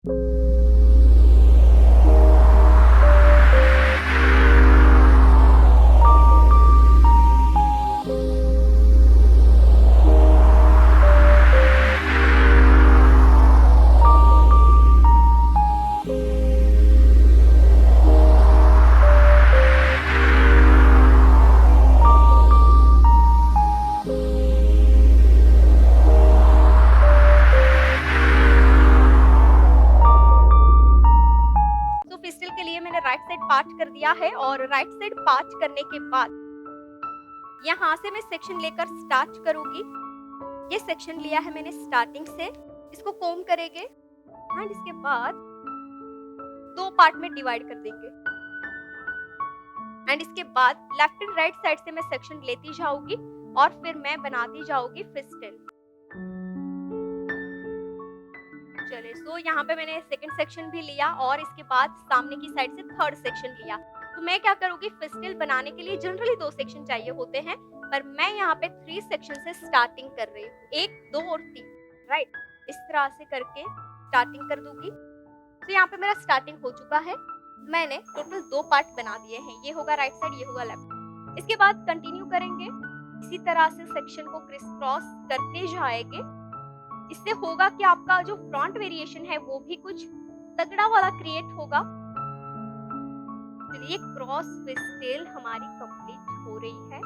तो पिस्टल के लिए मैंने राइट साइड पार्ट कर दिया है और राइट साइड पार्ट करने के बाद यहाँ से मैं सेक्शन लेकर स्टार्ट करूंगी। ये सेक्शन लिया है मैंने स्टार्टिंग से, इसको कोम करेंगे एंड इसके बाद दो पार्ट में डिवाइड कर देंगे एंड इसके बाद लेफ्ट एंड राइट साइड से मैं सेक्शन लेती जाऊंगी और फिर मैं बनाती जाऊंगी फिस्टल। चले सो यहाँ पे मैंने सेकंड सेक्शन भी लिया और इसके बाद सामने की साइड से थर्ड सेक्शन लिया। तो मैं क्या करूँगी, फिस्टल बनाने के लिए जनरली 2 सेक्शन चाहिए होते हैं, पर मैं यहाँ पे 3 सेक्शन से स्टार्टिंग कर रही हूँ, 1, 2 और 3, राइट। इस तरह से करके स्टार्टिंग कर दूंगी। तो यहाँ पे मेरा स्टार्टिंग हो चुका है। मैंने टोटल 2 पार्ट बना दिए हैं, ये होगा राइट साइड, ये होगा लेफ्ट। इसके बाद कंटिन्यू करेंगे, इसी तरह से सेक्शन को क्रिस क्रॉस करते जाएंगे। इससे होगा कि आपका जो फ्रंट वेरिएशन है वो भी कुछ तगड़ा वाला क्रिएट होगा। चलिए क्रॉस फिस्टल हमारी कंप्लीट हो रही है।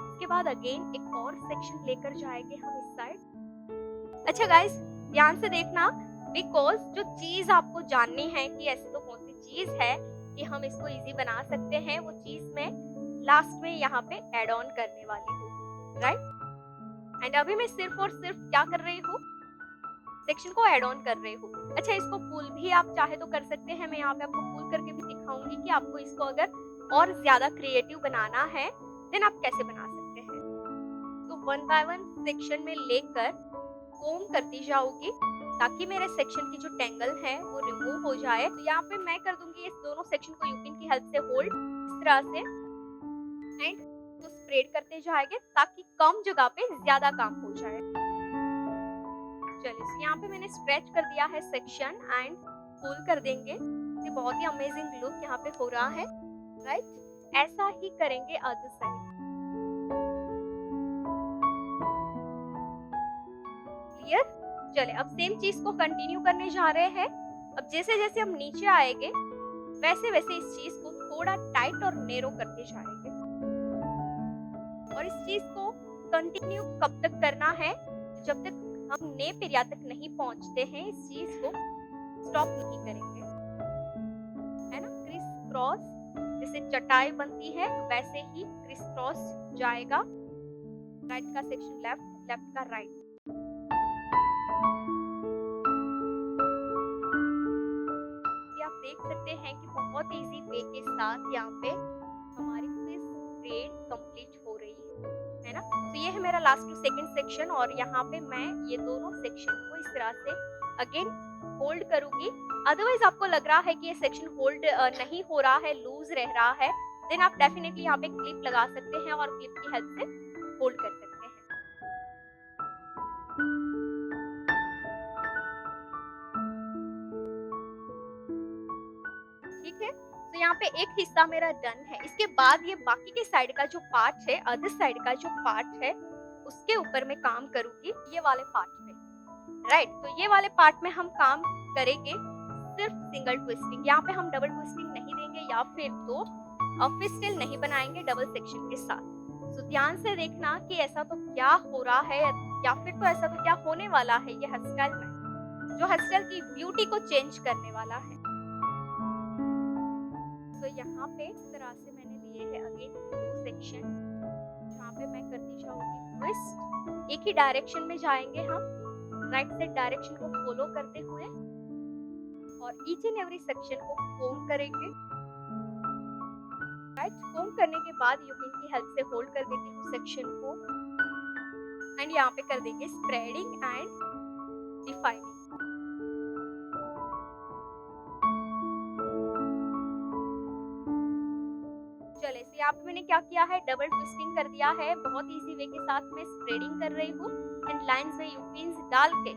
इसके बाद अगेन एक और सेक्शन लेकर जाएंगे हम इस साइड। अच्छा गाइस, ध्यान से देखना, बिकॉज जो चीज आपको जाननी है कि ऐसी तो कौन सी चीज है कि हम इसको इजी बना सकते हैं, वो चीज मैं लास्ट में यहाँ पे एड ऑन करने वाली हूँ, राइट। एंड अभी मैं सिर्फ और सिर्फ क्या कर रही हूँ, सेक्शन को ऐड ऑन कर रही हूँ। अच्छा, इसको पुल भी आप चाहे तो कर सकते हैं। मैं यहाँ पे आपको पुल करके भी दिखाऊंगी कि आपको इसको अगर और ज्यादा क्रिएटिव बनाना है देन आप कैसे बना सकते हैं। तो 1 बाय 1 सेक्शन में लेकर कोम करती जाऊंगी ताकि मेरे सेक्शन की जो टेंगल है वो रिमूव हो जाए। तो यहाँ पे मैं कर दूंगी इस दोनों सेक्शन को यूपिन की हेल्प से होल्ड इस तरह से एंड तो स्प्रेड करते जाएंगे ताकि कम जगह पे ज्यादा काम हो जाए। चलिए यहाँ पे मैंने स्ट्रेच कर दिया है सेक्शन एंड पुल कर देंगे। ये बहुत ही अमेजिंग लुक यहाँ पे हो रहा है, राइट। ऐसा ही करेंगे अदर साइड। क्लियर। चले अब सेम चीज को कंटिन्यू करने जा रहे हैं। अब जैसे जैसे हम नीचे आएंगे वैसे वैसे इस चीज को थोड़ा टाइट और नेरो करते जाएंगे और इस चीज को कंटिन्यू कब तक करना है, जब तक हम नेप एरिया तक नहीं पहुंचते हैं। इस चीज को स्टॉप नहीं करेंगे, है ना। क्रिस क्रॉस जैसे चटाई बनती है वैसे ही क्रिस क्रॉस जाएगा, राइट का सेक्शन लेफ्ट, लेफ्ट का राइट। आप देख सकते हैं कि बहुत इजी वे के साथ यहाँ पे हमारी क्रिस स्प्रेड कंप्लीट हो रही है ना। तो ये है मेरा लास्ट सेकंड सेक्शन और यहाँ पे मैं ये दोनों सेक्शन को इस तरह से अगेन होल्ड करूंगी। अदरवाइज आपको लग रहा है कि ये सेक्शन होल्ड नहीं हो रहा है, लूज रह रहा है, देन आप डेफिनेटली यहाँ पे क्लिप लगा सकते हैं और क्लिप की हेल्प से होल्ड कर सकते हैं। ठीक है, तो यहाँ पे एक हिस्सा मेरा डन है। इसके बाद ये बाकी के साइड का जो पार्ट है, अदर साइड का जो पार्ट है, उसके ऊपर मैं काम करूंगी ये वाले पार्ट पे, राइट। तो ये वाले पार्ट में हम काम करेंगे सिर्फ सिंगल ट्विस्टिंग। यहाँ पे हम डबल ट्विस्टिंग नहीं देंगे या फिर तो फिस्टल नहीं बनाएंगे डबल सेक्शन के साथ। तो ध्यान से देखना कि ऐसा तो क्या हो रहा है या फिर तो ऐसा तो क्या होने वाला है ये हेयर स्टाइल में, जो हेयर स्टाइल की ब्यूटी को चेंज करने वाला है। तो यहाँ पे इस तरह से मैंने लिए है अगेन 2 सेक्शन, जहाँ पे मैं करती जाऊंगी ट्विस्ट। एक ही डायरेक्शन में जाएंगे हम, राइट साइड डायरेक्शन को फॉलो करते हुए और ईच एंड एवरी सेक्शन को कोम करेंगे, राइट। कोम करने के बाद यूपिन की हेल्प से होल्ड कर देती हूँ सेक्शन को एंड यहाँ पे कर देंगे स्प्रेडिंग एंड डिफाइनिंग। चले यहाँ पे मैंने क्या किया है, डबल ट्विस्टिंग कर दिया है। बहुत इजी वे के साथ मैं स्प्रेडिंग कर रही हूँ एंड लाइंस में यूपिन्स डाल के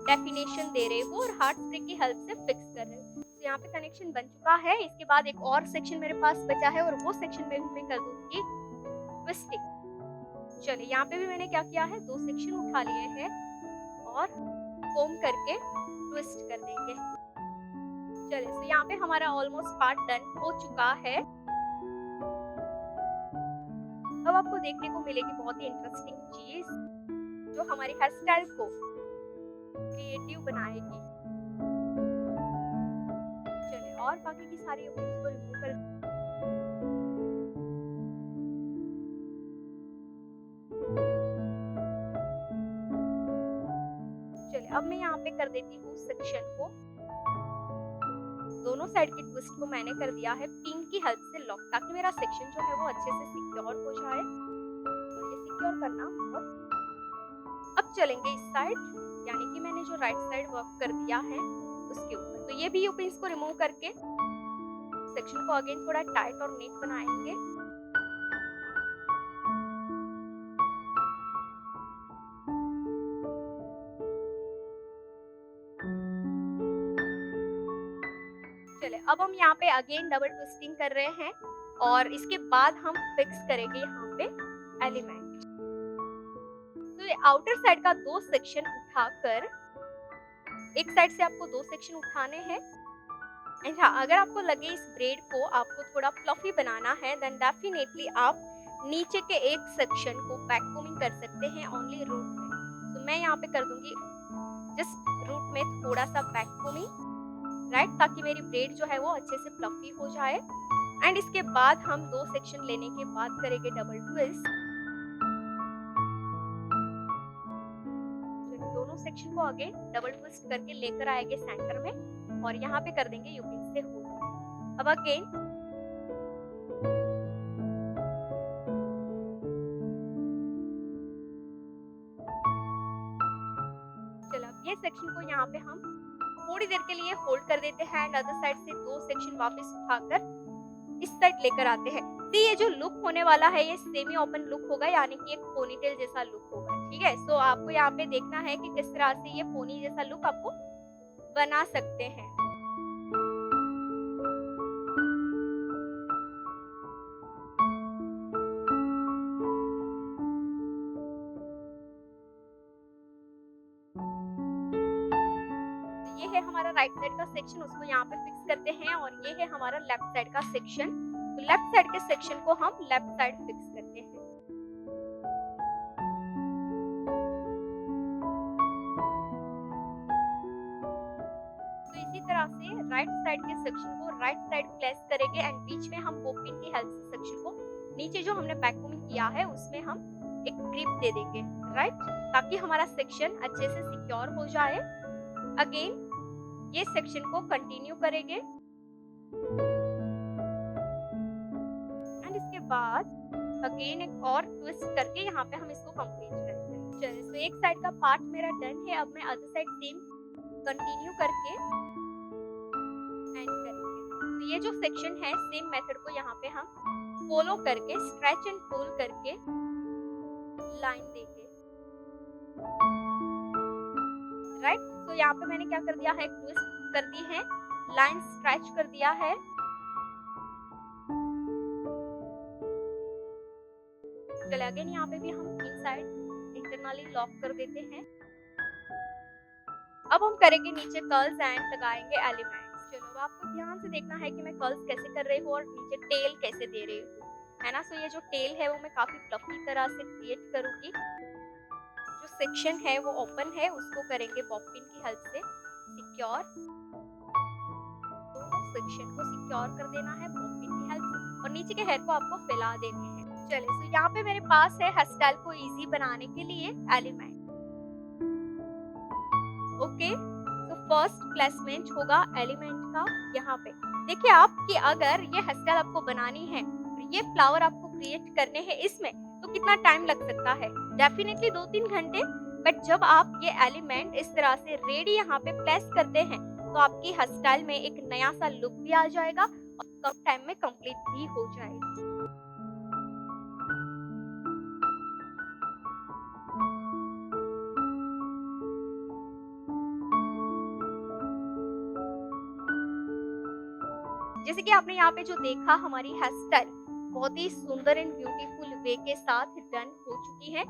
डेफिनेशन दे रहे हो और हार्ट स्प्रे की हेल्प से फिक्स कर रहे हो। तो यहाँ पे कनेक्शन बन चुका है। इसके बाद एक और सेक्शन मेरे पास बचा है और वो सेक्शन में भी मैं कर दूंगी ट्विस्टिंग। चलिए यहाँ पे भी मैंने क्या किया है, 2 सेक्शन उठा लिए हैं और कोम करके ट्विस्ट कर देंगे। चलिए तो यहाँ पे हमारा ऑलमोस्ट पार्ट डन हो चुका है। अब आपको देखने को मिलेगी बहुत ही इंटरेस्टिंग चीज जो हमारी हेयर स्टाइल को क्रिएटिव बनाएगी। चलिए और बाकी की सारी ओपनिंग्स को रिमूव कर चलिए अब मैं यहाँ पे कर देती हूँ सेक्शन को, दोनों साइड की ट्विस्ट को मैंने कर दिया है पिन की हेल्प से लॉक, ताकि मेरा सेक्शन जो है वो अच्छे से सिक्योर हो जाए। तो ये सिक्योर करना बहुत। अब चलेंगे इस साइड, यानी कि मैंने जो राइट साइड वर्क कर दिया है उसके ऊपर। तो ये भी ओपनिंग्स को रिमूव करके सेक्शन को अगेन थोड़ा टाइट और नीट बनाएंगे। चले अब हम यहाँ पे अगेन डबल ट्विस्टिंग कर रहे हैं और इसके बाद हम फिक्स करेंगे यहाँ पे एलिमेंट। तो ये आउटर साइड का 2 सेक्शन उठाकर, एक साइड से आपको 2 सेक्शन उठाने हैं। एंड हाँ, अगर आपको लगे इस ब्रेड को आपको थोड़ा फ्लफी बनाना है देन डेफिनेटली आप नीचे के एक सेक्शन को वैक्यूमिंग कर सकते हैं ओनली रूट में। तो मैं यहाँ पे कर दूंगी जस्ट रूट में थोड़ा सा वैक्यूमिंग, राइट, ताकि मेरी ब्रेड जो है वो अच्छे से फ्लफी हो जाए। एंड इसके बाद हम 2 सेक्शन लेने के बाद करेंगे डबल ट्विस्ट। दोनों सेक्शन को अगेन डबल ट्विस्ट करके लेकर आएंगे सेंटर में और यहाँ पे कर देंगे यूपिन से होल्ड। अब अगेन चलो अब ये सेक्शन को यहाँ पे हम थोड़ी देर के लिए होल्ड कर देते हैं एंड अदर साइड से 2 सेक्शन वापस उठाकर इस साइड लेकर आते हैं। तो ये जो लुक होने वाला है ये सेमी ओपन लुक होगा, यानी कि एक पोनीटेल जैसा लुक होगा। ठीक है, सो आपको यहाँ पे देखना है कि किस तरह से ये पोनी जैसा लुक आपको बना सकते हैं। ये है हमारा राइट साइड का सेक्शन, उसको यहाँ पे फिक्स करते हैं और ये है हमारा लेफ्ट साइड का सेक्शन। तो लेफ्ट साइड के सेक्शन को हम लेफ्ट साइड फिक्स करते हैं। तो इसी तरह से राइट साइड के सेक्शन को राइट साइड प्लेस करेंगे एंड बीच में हम पोपिन की हेल्प से सेक्शन को नीचे जो हमने वैक्यूमिंग किया है उसमें हम एक ग्रिप दे देंगे, राइट, ताकि हमारा सेक्शन अच्छे से सिक्योर हो जाए। अगेन ये सेक्शन को कंटिन्यू करेंगे एंड इसके बाद अगेन एक और ट्विस्ट करके यहाँ पे हम इसको कंप्लीट करेंगे। चलिए तो एक साइड का पार्ट मेरा डन है। अब मैं अदर साइड सेम कंटिन्यू करके एंड करेंगे। तो ये जो सेक्शन है सेम मेथड को यहाँ पे हम फॉलो करके स्ट्रेच एंड पुल करके लाइन देंगे, राइट। तो यहाँ पे मैंने क्या कर दिया है, ट्विस्ट कर दी है, लाइन स्ट्रेच कर दिया है। चलिए अगेन यहाँ पे भी हम इनसाइड इंटरनली लॉक कर देते हैं। अब हम करेंगे नीचे कर्ल्स एंड लगाएंगे एलिमेंट्स। चलो अब आपको ध्यान से देखना है कि मैं कर्ल्स कैसे कर रही हूँ और नीचे टेल कैसे दे रही हूँ, है ना। सो ये जो टेल है वो मैं काफी फ्लफी तरह से क्रिएट करूंगी। जो सेक्शन है वो ओपन है, उसको करेंगे बॉबिन की हेल्प से सिक्योर। दोनों सेक्शन को सिक्योर कर देना है बॉबिन की हेल्प से और नीचे के हेयर को आपको फैला देने हैं। चलिए सो यहाँ पे मेरे पास है हेयर स्टाइल को इजी बनाने के लिए एलिमेंट। ओके, तो फर्स्ट प्लेसमेंट होगा एलिमेंट का यहाँ पे। देखिए आप कि अगर ये हेयर स्टाइल आपको बनानी है और ये फ्लावर आपको क्रिएट करने हैं इसमें, तो कितना टाइम लग सकता है, डेफिनेटली 2-3 घंटे। बट जब आप ये एलिमेंट इस तरह से रेडी यहाँ पे प्लेस करते हैं तो आपकी हेयर स्टाइल में एक नया सा लुक भी आ जाएगा और कम टाइम में कंप्लीट भी हो जाएगी। जैसे कि आपने यहाँ पे जो देखा, हमारी हेयर स्टाइल बहुत ही सुंदर एंड ब्यूटीफुल वे के साथ डन हो चुकी है।